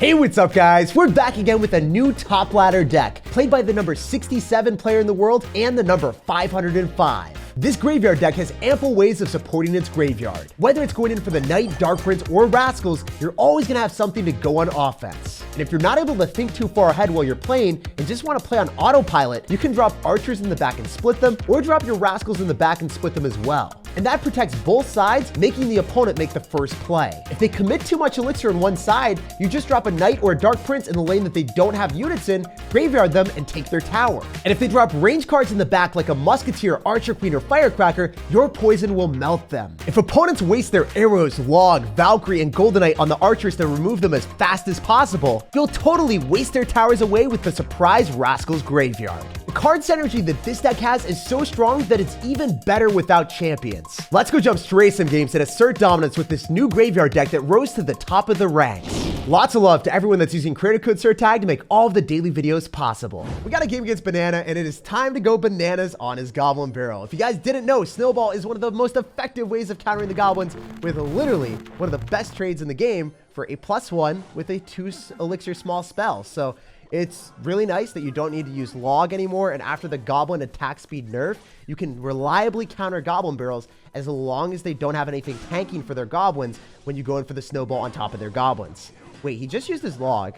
Hey, what's up guys? We're back again with a new top ladder deck, played by the number 67 player in the world and the number 505. This graveyard deck has ample ways of supporting its graveyard. Whether it's going in for the Knight, Dark Prince, or Rascals, you're always gonna have something to go on offense. And if you're not able to think too far ahead while you're playing and just wanna play on autopilot, you can drop archers in the back and split them, or drop your Rascals in the back and split them as well. And that protects both sides, making the opponent make the first play. If they commit too much elixir on one side, you just drop a Knight or a Dark Prince in the lane that they don't have units in, graveyard them, and take their tower. And if they drop range cards in the back like a Musketeer, Archer Queen, or Firecracker, your poison will melt them. If opponents waste their arrows, Log, Valkyrie, and Goldenite on the archers to remove them as fast as possible, you'll totally waste their towers away with the surprise Rascals graveyard. The card synergy that this deck has is so strong that it's even better without champions. Let's go jump straight some games and assert dominance with this new graveyard deck that rose to the top of the ranks. Lots of love to everyone that's using creator code SirTag to make all of the daily videos possible. We got a game against Banana, and it is time to go bananas on his Goblin Barrel. If you guys didn't know, Snowball is one of the most effective ways of countering the Goblins, with literally one of the best trades in the game for a +1 with a 2 elixir small spell. So it's really nice that you don't need to use Log anymore, and after the Goblin attack speed nerf, you can reliably counter Goblin Barrels as long as they don't have anything tanking for their Goblins when you go in for the Snowball on top of their Goblins. Wait, he just used his Log.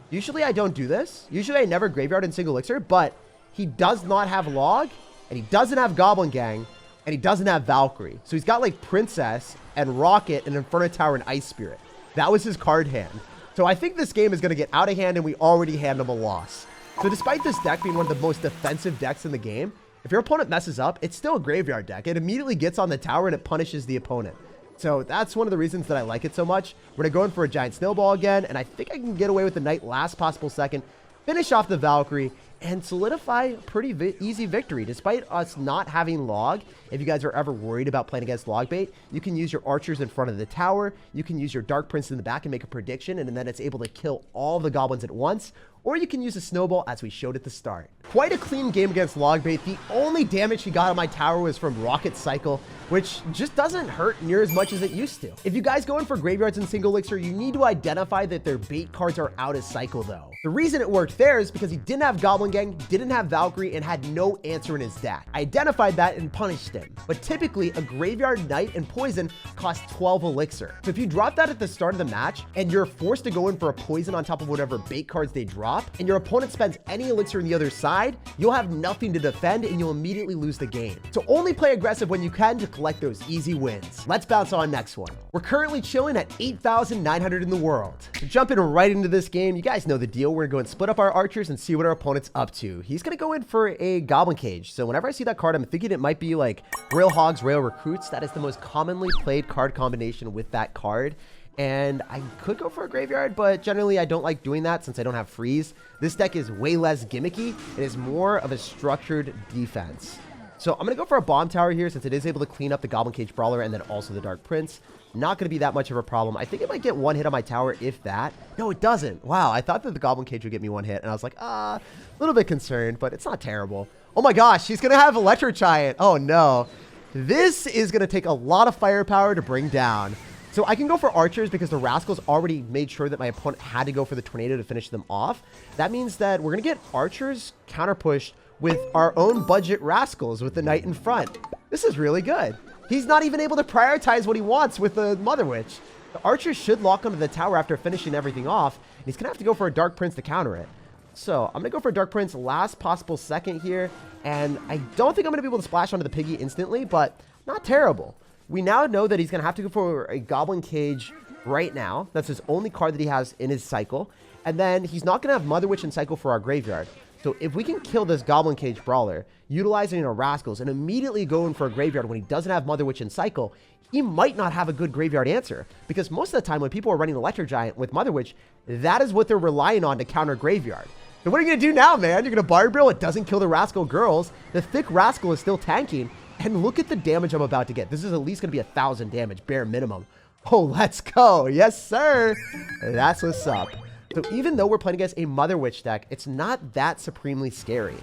Usually I don't do this. Usually I never graveyard in single elixir, but he does not have Log, and he doesn't have Goblin Gang, and he doesn't have Valkyrie. So he's got like Princess and Rocket and Inferno Tower and Ice Spirit. That was his card hand. So I think this game is going to get out of hand, and we already hand him a loss. So despite this deck being one of the most defensive decks in the game, if your opponent messes up, it's still a graveyard deck. It immediately gets on the tower and it punishes the opponent. So that's one of the reasons that I like it so much. We're going to go in for a giant snowball again, and I think I can get away with the Knight last possible second, finish off the Valkyrie, and solidify a pretty easy victory. Despite us not having Log, if you guys are ever worried about playing against Log bait, you can use your archers in front of the tower, you can use your Dark Prince in the back and make a prediction, and then it's able to kill all the Goblins at once, or you can use a snowball as we showed at the start. Quite a clean game against Log bait. The only damage he got on my tower was from Rocket Cycle, which just doesn't hurt near as much as it used to. If you guys go in for graveyards in single elixir, you need to identify that their bait cards are out of cycle though. The reason it worked there is because he didn't have Goblin Gang, didn't have Valkyrie, and had no answer in his deck. I identified that and punished him. But typically, a graveyard Knight and poison costs 12 elixir. So if you drop that at the start of the match, and you're forced to go in for a poison on top of whatever bait cards they drop, and your opponent spends any elixir on the other side, you'll have nothing to defend and you'll immediately lose the game. So only play aggressive when you can to collect those easy wins. Let's bounce on next one. We're currently chilling at 8,900 in the world. So jumping right into this game, you guys know the deal. We're going to split up our archers and see what our opponent's up to. He's going to go in for a Goblin Cage. So whenever I see that card, I'm thinking it might be like Rail Hogs, Rail Recruits. That is the most commonly played card combination with that card. And I could go for a graveyard, but generally I don't like doing that since I don't have freeze. This deck is way less gimmicky. It is more of a structured defense. So I'm going to go for a bomb tower here since it is able to clean up the Goblin Cage Brawler and then also the Dark Prince. Not going to be that much of a problem. I think it might get one hit on my tower, if that. No, it doesn't. Wow, I thought that the Goblin Cage would get me one hit, and I was like, a little bit concerned, but it's not terrible. Oh my gosh, he's going to have Electro Giant. Oh no. This is going to take a lot of firepower to bring down. So I can go for archers because the Rascals already made sure that my opponent had to go for the tornado to finish them off. That means that we're going to get archers counter pushed with our own budget Rascals with the Knight in front. This is really good. He's not even able to prioritize what he wants with the Mother Witch. The archers should lock onto the tower after finishing everything off, and he's going to have to go for a Dark Prince to counter it. So I'm going to go for a Dark Prince last possible second here, and I don't think I'm going to be able to splash onto the Piggy instantly, but not terrible. We now know that he's going to have to go for a Goblin Cage right now. That's his only card that he has in his cycle. And then he's not going to have Mother Witch in cycle for our graveyard. So if we can kill this Goblin Cage Brawler, utilizing our Rascals, and immediately go in for a graveyard when he doesn't have Mother Witch in cycle, he might not have a good graveyard answer. Because most of the time when people are running Electro Giant with Mother Witch, that is what they're relying on to counter graveyard. So what are you going to do now, man? You're going to Bard Barrel. It doesn't kill the Rascal girls. The thick Rascal is still tanking. And look at the damage I'm about to get. This is at least going to be 1,000 damage, bare minimum. Oh, let's go. Yes, sir. That's what's up. So even though we're playing against a Mother Witch deck, it's not that supremely scary.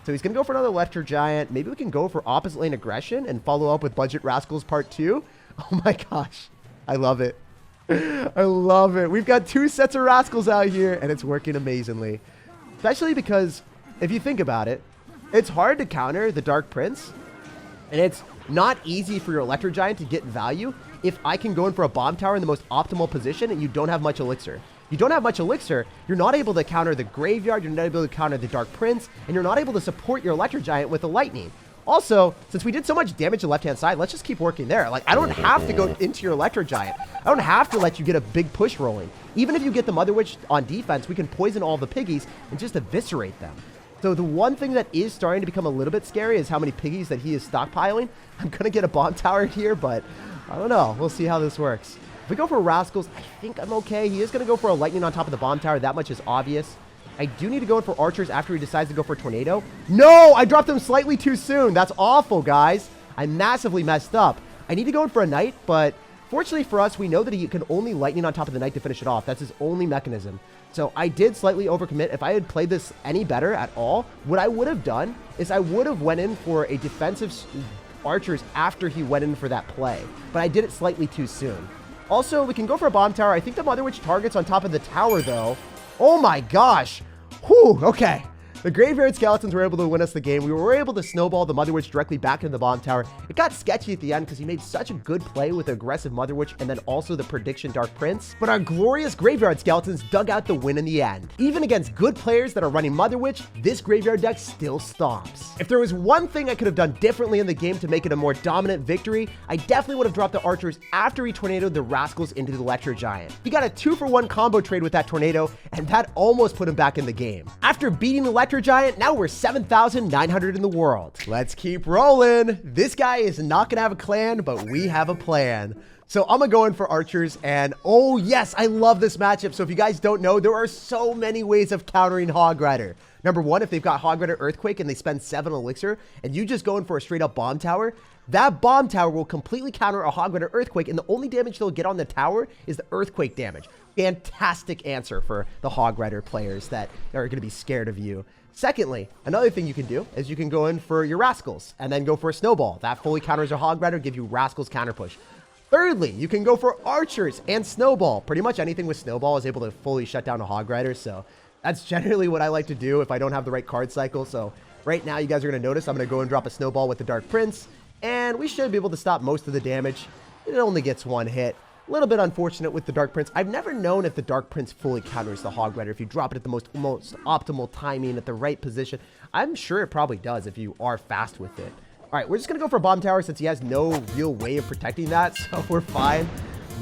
So he's going to go for another Electro Giant. Maybe we can go for opposite lane aggression and follow up with Budget Rascals Part 2. Oh my gosh. I love it. I love it. We've got 2 sets of rascals out here, and it's working amazingly. Especially because, if you think about it, it's hard to counter the Dark Prince, and it's not easy for your Electro Giant to get value if I can go in for a bomb tower in the most optimal position and you don't have much elixir. You don't have much elixir, you're not able to counter the graveyard, you're not able to counter the Dark Prince, and you're not able to support your Electro Giant with the lightning. Also, since we did so much damage to the left-hand side, let's just keep working there. Like, I don't have to go into your Electro Giant. I don't have to let you get a big push rolling. Even if you get the Mother Witch on defense, we can poison all the piggies and just eviscerate them. So the one thing that is starting to become a little bit scary is how many piggies that he is stockpiling. I'm going to get a bomb tower here, but I don't know. We'll see how this works. If we go for rascals, I think I'm okay. He is going to go for a lightning on top of the bomb tower. That much is obvious. I do need to go in for archers after he decides to go for a tornado. No, I dropped him slightly too soon. That's awful, guys. I massively messed up. I need to go in for a knight, but fortunately for us, we know that he can only lightning on top of the knight to finish it off. That's his only mechanism. So I did slightly overcommit. If I had played this any better at all, what I would have done is I would have went in for a defensive archers after he went in for that play. But I did it slightly too soon. Also, we can go for a bomb tower. I think the Mother Witch targets on top of the tower, though. Oh my gosh. Whew, okay. The Graveyard Skeletons were able to win us the game. We were able to snowball the Mother Witch directly back into the bomb tower. It got sketchy at the end because he made such a good play with the aggressive Mother Witch and then also the prediction Dark Prince. But our glorious Graveyard Skeletons dug out the win in the end. Even against good players that are running Mother Witch, this Graveyard deck still stomps. If there was one thing I could have done differently in the game to make it a more dominant victory, I definitely would have dropped the archers after he tornadoed the rascals into the Electro Giant. He got a 2-for-1 combo trade with that tornado, and that almost put him back in the game. After beating the Electro Giant, now we're 7,900 in the world. Let's keep rolling. This guy is not gonna have a clan, but we have a plan. So I'm gonna go in for archers, and oh yes, I love this matchup. So if you guys don't know, there are so many ways of countering Hog Rider. Number one, if they've got Hog Rider Earthquake and they spend 7 elixir, and you just go in for a straight up bomb tower, that bomb tower will completely counter a Hog Rider Earthquake, and the only damage they'll get on the tower is the Earthquake damage. Fantastic answer for the Hog Rider players that are gonna be scared of you. Secondly, another thing you can do is you can go in for your rascals and then go for a snowball. That fully counters a Hog Rider, give you rascals counter push. Thirdly, you can go for archers and snowball. Pretty much anything with snowball is able to fully shut down a Hog Rider, so that's generally what I like to do if I don't have the right card cycle. So right now, you guys are going to notice I'm going to go and drop a snowball with the Dark Prince, and we should be able to stop most of the damage. It only gets 1 hit. A little bit unfortunate with the Dark Prince. I've never known if the Dark Prince fully counters the Hog Rider if you drop it at the most optimal timing at the right position. I'm sure it probably does if you are fast with it. All right, we're just going to go for a bomb tower since he has no real way of protecting that, so we're fine.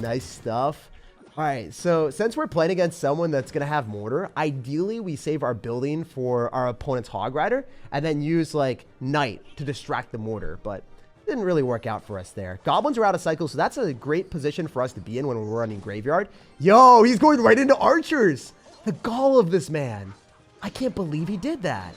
Nice stuff. All right, so since we're playing against someone that's going to have mortar, ideally we save our building for our opponent's Hog Rider and then use like Knight to distract the mortar, but didn't really work out for us there. Goblins are out of cycle, so that's a great position for us to be in when we're running Graveyard. Yo, he's going right into archers. The gall of this man. I can't believe he did that.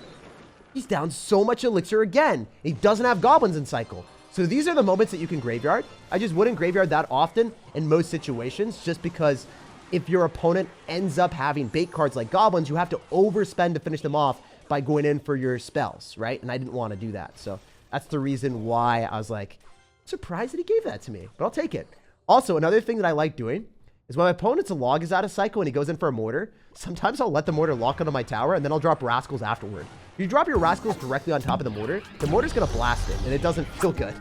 He's down so much elixir again. He doesn't have goblins in cycle. So these are the moments that you can Graveyard. I just wouldn't Graveyard that often in most situations, just because if your opponent ends up having bait cards like goblins, you have to overspend to finish them off by going in for your spells, right? And I didn't want to do that, so that's the reason why I was like, surprised that he gave that to me, but I'll take it. Also, another thing that I like doing is when my opponent's log is out of cycle and he goes in for a mortar, sometimes I'll let the mortar lock onto my tower and then I'll drop rascals afterward. If you drop your rascals directly on top of the mortar's gonna blast it and it doesn't feel good.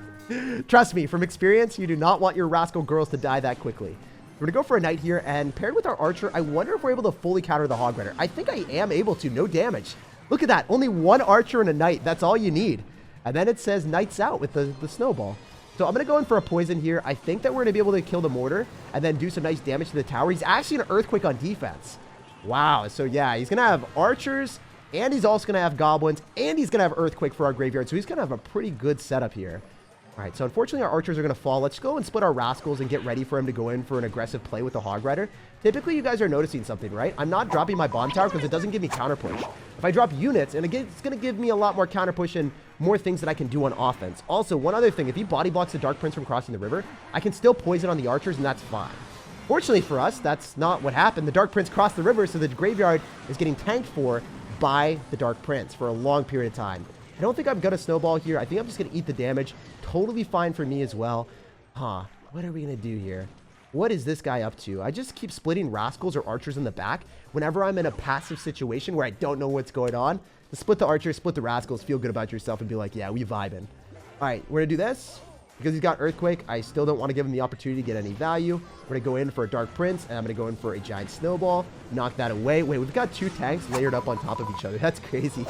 Trust me, from experience, you do not want your rascal girls to die that quickly. We're gonna go for a knight here, and paired with our archer, I wonder if we're able to fully counter the Hog Rider. I think I am able to, no damage. Look at that, only 1 archer and a knight, that's all you need. And then it says Knights out with the snowball. So I'm going to go in for a poison here. I think that we're going to be able to kill the mortar and then do some nice damage to the tower. He's actually an earthquake on defense. Wow. So yeah, he's going to have archers and he's also going to have goblins and he's going to have earthquake for our graveyard. So he's going to have a pretty good setup here. All right, so unfortunately our archers are going to fall. Let's go and split our rascals and get ready for him to go in for an aggressive play with the Hog Rider. Typically, you guys are noticing something, right? I'm not dropping my bomb tower because it doesn't give me counter push. If I drop units, and again, it's going to give me a lot more counter push and more things that I can do on offense. Also, one other thing, if he body blocks the Dark Prince from crossing the river, I can still poison on the archers, and that's fine. Fortunately for us, that's not what happened. The Dark Prince crossed the river, so the graveyard is getting tanked for by the Dark Prince for a long period of time. I don't think I'm going to snowball here. I think I'm just going to eat the damage. Totally fine for me as well. What are we going to do here? What is this guy up to? I just keep splitting rascals or archers in the back whenever I'm in a passive situation where I don't know what's going on. To split the archers, split the rascals, feel good about yourself and be like, yeah, we vibing. All right, we're gonna do this. Because he's got Earthquake, I still don't want to give him the opportunity to get any value. We're going to go in for a Dark Prince, and I'm going to go in for a Giant Snowball. Knock that away. Wait, we've got 2 tanks layered up on top of each other. That's crazy.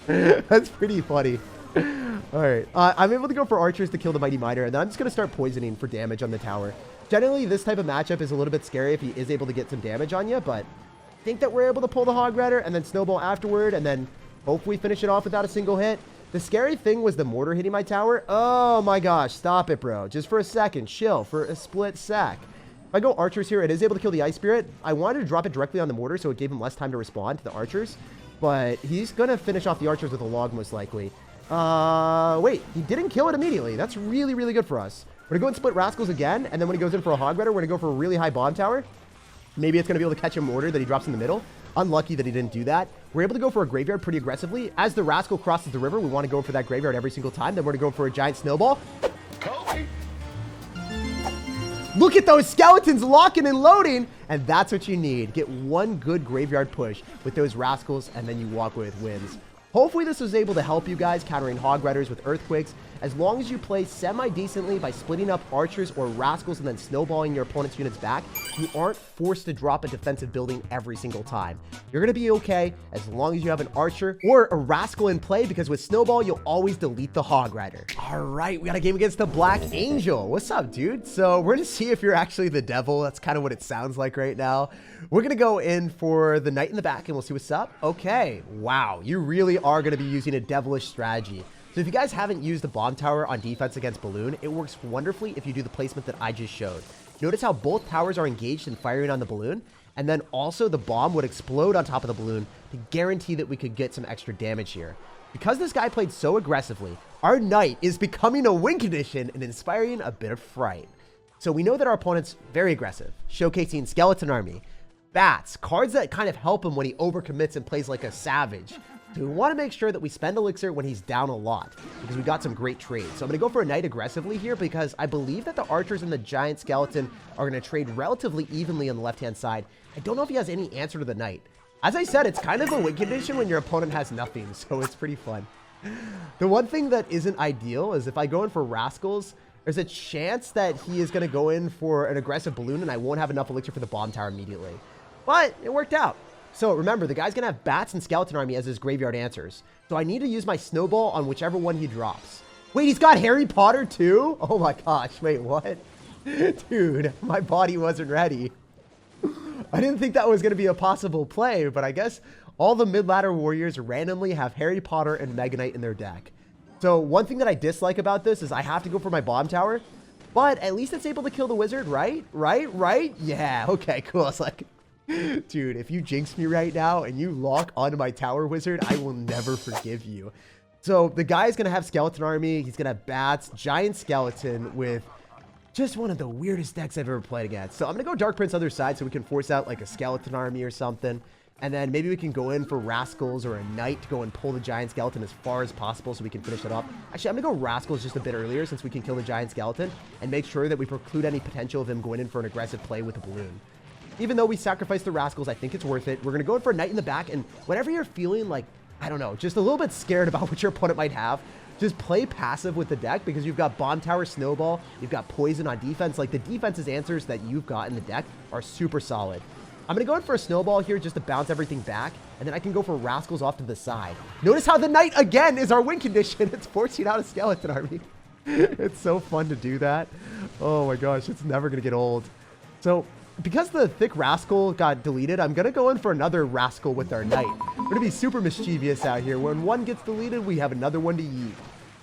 That's pretty funny. All right. I'm able to go for archers to kill the Mighty Miner, and then I'm just going to start poisoning for damage on the tower. Generally, this type of matchup is a little bit scary if he is able to get some damage on you, but I think that we're able to pull the Hog Rider and then Snowball afterward, and then hopefully finish it off without a single hit. The scary thing was the mortar hitting my tower. Oh my gosh, stop it, bro. Just for a second, chill for a split sec. If I go archers here, it is able to kill the Ice Spirit. I wanted to drop it directly on the mortar, so it gave him less time to respond to the archers. But he's going to finish off the archers with a log, most likely. Wait, he didn't kill it immediately. That's really, really good for us. We're going to go and split rascals again, and then when he goes in for a Hog Rider, we're going to go for a really high bomb tower. Maybe it's going to be able to catch a mortar that he drops in the middle. Unlucky that he didn't do that. We're able to go for a graveyard pretty aggressively. As the rascal crosses the river, we want to go for that graveyard every single time. Then we're going to go for a Giant Snowball. Kobe. Look at those skeletons locking and loading. And that's what you need. Get one good graveyard push with those rascals, and then you walk away with wins. Hopefully this was able to help you guys countering Hog Riders with Earthquakes. As long as you play semi-decently by splitting up archers or rascals and then snowballing your opponent's units back, you aren't forced to drop a defensive building every single time. You're going to be okay as long as you have an archer or a rascal in play, because with snowball, you'll always delete the Hog Rider. All right, we got a game against the Black Angel. What's up, dude? So we're going to see if you're actually the devil. That's kind of what it sounds like right now. We're going to go in for the knight in the back and we'll see what's up. Okay, wow, you really are going to be using a devilish strategy. So if you guys haven't used the bomb tower on defense against Balloon, it works wonderfully if you do the placement that I just showed. Notice how both towers are engaged in firing on the balloon, and then also the bomb would explode on top of the balloon to guarantee that we could get some extra damage here. Because this guy played so aggressively, our knight is becoming a win condition and inspiring a bit of fright. So we know that our opponent's very aggressive, showcasing Skeleton Army, Bats, cards that kind of help him when he overcommits and plays like a savage. So we want to make sure that we spend elixir when he's down a lot, because we got some great trades. So I'm going to go for a knight aggressively here, because I believe that the archers and the giant skeleton are going to trade relatively evenly on the left-hand side. I don't know if he has any answer to the knight. As I said, it's kind of a win condition when your opponent has nothing, so it's pretty fun. The one thing that isn't ideal is if I go in for rascals, there's a chance that he is going to go in for an aggressive balloon and I won't have enough elixir for the bomb tower immediately. But it worked out. So remember, the guy's going to have Bats and Skeleton Army as his graveyard answers. So I need to use my snowball on whichever one he drops. Wait, he's got Harry Potter too? Oh my gosh, wait, what? Dude, my body wasn't ready. I didn't think that was going to be a possible play, but I guess all the mid-ladder warriors randomly have Harry Potter and Mega Knight in their deck. So one thing that I dislike about this is I have to go for my bomb tower, but at least it's able to kill the wizard, right? Right? Yeah, okay, cool. It's like, dude, if you jinx me right now and you lock onto my tower wizard, I will never forgive you. So the guy's going to have Skeleton Army. He's going to have Bats, Giant Skeleton with just one of the weirdest decks I've ever played against. So I'm going to go Dark Prince other side so we can force out like a Skeleton Army or something. And then maybe we can go in for Rascals or a Knight to go and pull the Giant Skeleton as far as possible so we can finish it up. Actually, I'm going to go Rascals just a bit earlier since we can kill the Giant Skeleton and make sure that we preclude any potential of him going in for an aggressive play with a balloon. Even though we sacrificed the Rascals, I think it's worth it. We're going to go in for a Knight in the back, and whenever you're feeling like, I don't know, just a little bit scared about what your opponent might have, just play passive with the deck because you've got Bomb Tower, Snowball, you've got Poison on defense. Like, the defense's answers that you've got in the deck are super solid. I'm going to go in for a Snowball here just to bounce everything back, and then I can go for Rascals off to the side. Notice how the Knight, again, is our win condition. It's forcing out a Skeleton Army. It's so fun to do that. Oh my gosh, it's never going to get old. So because the thick Rascal got deleted, I'm going to go in for another Rascal with our Knight. We're going to be super mischievous out here. When one gets deleted, we have another one to yeet.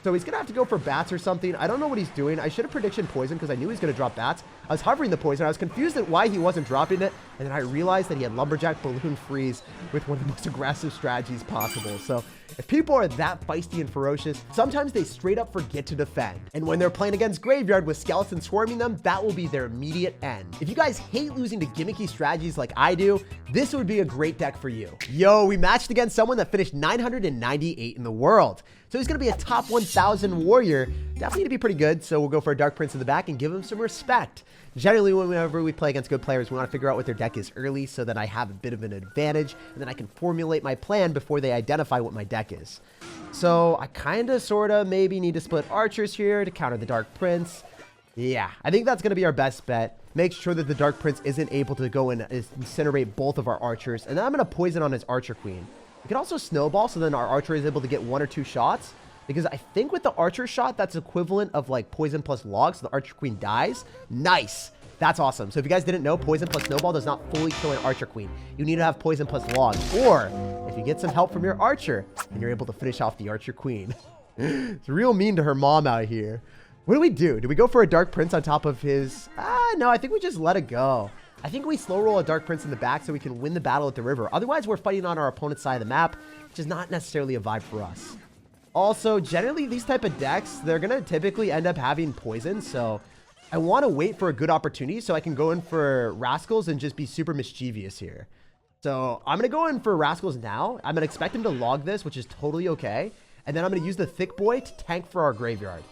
So he's going to have to go for Bats or something. I don't know what he's doing. I should have prediction Poison because I knew he was going to drop Bats. I was hovering the Poison. I was confused at why he wasn't dropping it. And then I realized that he had Lumberjack Balloon Freeze with one of the most aggressive strategies possible. So if people are that feisty and ferocious, sometimes they straight up forget to defend. And when they're playing against Graveyard with Skeletons swarming them, that will be their immediate end. If you guys hate losing to gimmicky strategies like I do, this would be a great deck for you. Yo, we matched against someone that finished 998 in the world. So he's going to be a top 1,000 warrior. Definitely going to be pretty good. So we'll go for a Dark Prince in the back and give him some respect. Generally, whenever we play against good players, we want to figure out what their deck is early so that I have a bit of an advantage, and then I can formulate my plan before they identify what my deck is. So I kind of, sort of, maybe need to split archers here to counter the Dark Prince. Yeah, I think that's going to be our best bet. Make sure that the Dark Prince isn't able to go and incinerate both of our archers, and then I'm going to poison on his Archer Queen. We can also snowball, so then our archer is able to get 1 or 2 shots. Because I think with the archer shot, that's equivalent of like poison plus log, so the Archer Queen dies. Nice. That's awesome. So if you guys didn't know, poison plus snowball does not fully kill an Archer Queen. You need to have poison plus log. Or if you get some help from your archer, then you're able to finish off the Archer Queen. It's real mean to her mom out here. What do? Do we go for a Dark Prince on top of his... no, I think we just let it go. I think we slow roll a Dark Prince in the back so we can win the battle at the river. Otherwise, we're fighting on our opponent's side of the map, which is not necessarily a vibe for us. Also, generally, these type of decks, they're going to typically end up having poison, so I want to wait for a good opportunity so I can go in for Rascals and just be super mischievous here. So I'm going to go in for Rascals now. I'm going to expect him to log this, which is totally okay. And then I'm going to use the Thick Boy to tank for our graveyard.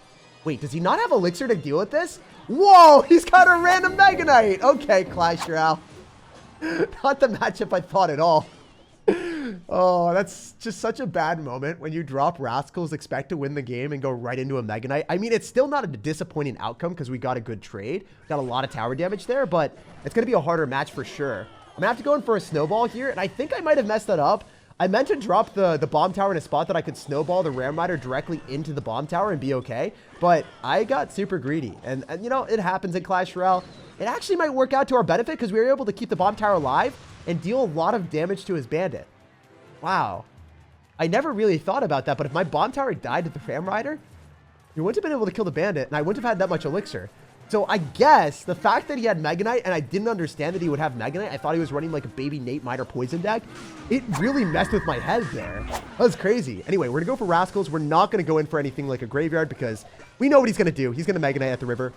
Wait, does he not have Elixir to deal with this? Whoa, he's got a random Mega Knight. Okay, Clash Royale. Not the matchup I thought at all. Oh, that's just such a bad moment when you drop Rascals, expect to win the game, and go right into a Mega Knight. I mean, it's still not a disappointing outcome because we got a good trade. Got a lot of tower damage there, but it's going to be a harder match for sure. I'm going to have to go in for a snowball here, and I think I might have messed that up. I meant to drop the bomb tower in a spot that I could snowball the Ram Rider directly into the bomb tower and be okay, but I got super greedy, and you know, it happens in Clash Royale. It actually might work out to our benefit because we were able to keep the bomb tower alive and deal a lot of damage to his bandit. Wow. I never really thought about that, but if my bomb tower died to the Ram Rider, you wouldn't have been able to kill the bandit, and I wouldn't have had that much elixir. So I guess the fact that he had Mega Knight, and I didn't understand that he would have Mega Knight, I thought he was running like a baby Nate Miner poison deck. It really messed with my head there. That was crazy. Anyway, we're going to go for Rascals. We're not going to go in for anything like a graveyard because we know what he's going to do. He's going to Mega Knight at the river.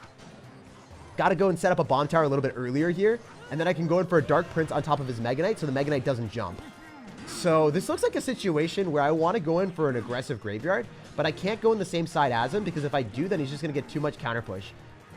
Got to go and set up a bomb tower a little bit earlier here, and then I can go in for a Dark Prince on top of his Mega Knight so the Mega Knight doesn't jump. So this looks like a situation where I want to go in for an aggressive graveyard, but I can't go in the same side as him because if I do, then he's just going to get too much counter push.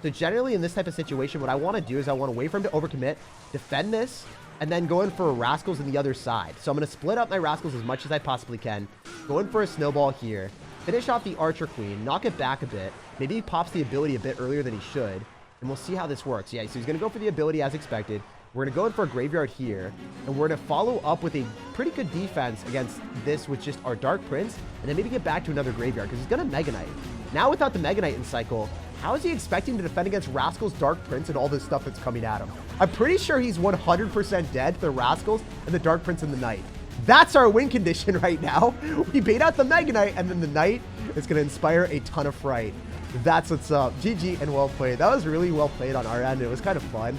So generally in this type of situation, what I want to do is I want to wait for him to overcommit, defend this, and then go in for Rascals on the other side. So I'm going to split up my Rascals as much as I possibly can, go in for a snowball here, finish off the Archer Queen, knock it back a bit. Maybe he pops the ability a bit earlier than he should, and we'll see how this works. Yeah, so he's going to go for the ability as expected. We're going to go in for a graveyard here, and we're going to follow up with a pretty good defense against this with just our Dark Prince, and then maybe get back to another graveyard, because he's going to Mega Knight. Now without the Mega Knight in cycle, how is he expecting to defend against Rascals, Dark Prince, and all this stuff that's coming at him? I'm pretty sure he's 100% dead to the Rascals and the Dark Prince and the Knight. That's our win condition right now. We bait out the Mega Knight, and then the Knight is going to inspire a ton of fright. That's what's up. GG and well played. That was really well played on our end. It was kind of fun.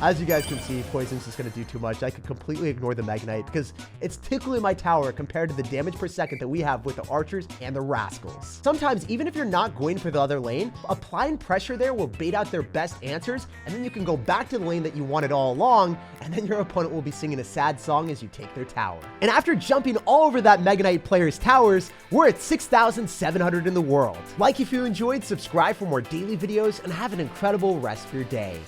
As you guys can see, Poison's just going to do too much. I could completely ignore the Mega Knight because it's tickling my tower compared to the damage per second that we have with the archers and the Rascals. Sometimes, even if you're not going for the other lane, applying pressure there will bait out their best answers, and then you can go back to the lane that you wanted all along, and then your opponent will be singing a sad song as you take their tower. And after jumping all over that Mega Knight player's towers, we're at 6,700 in the world. Like if you enjoyed, subscribe for more daily videos, and have an incredible rest of your day.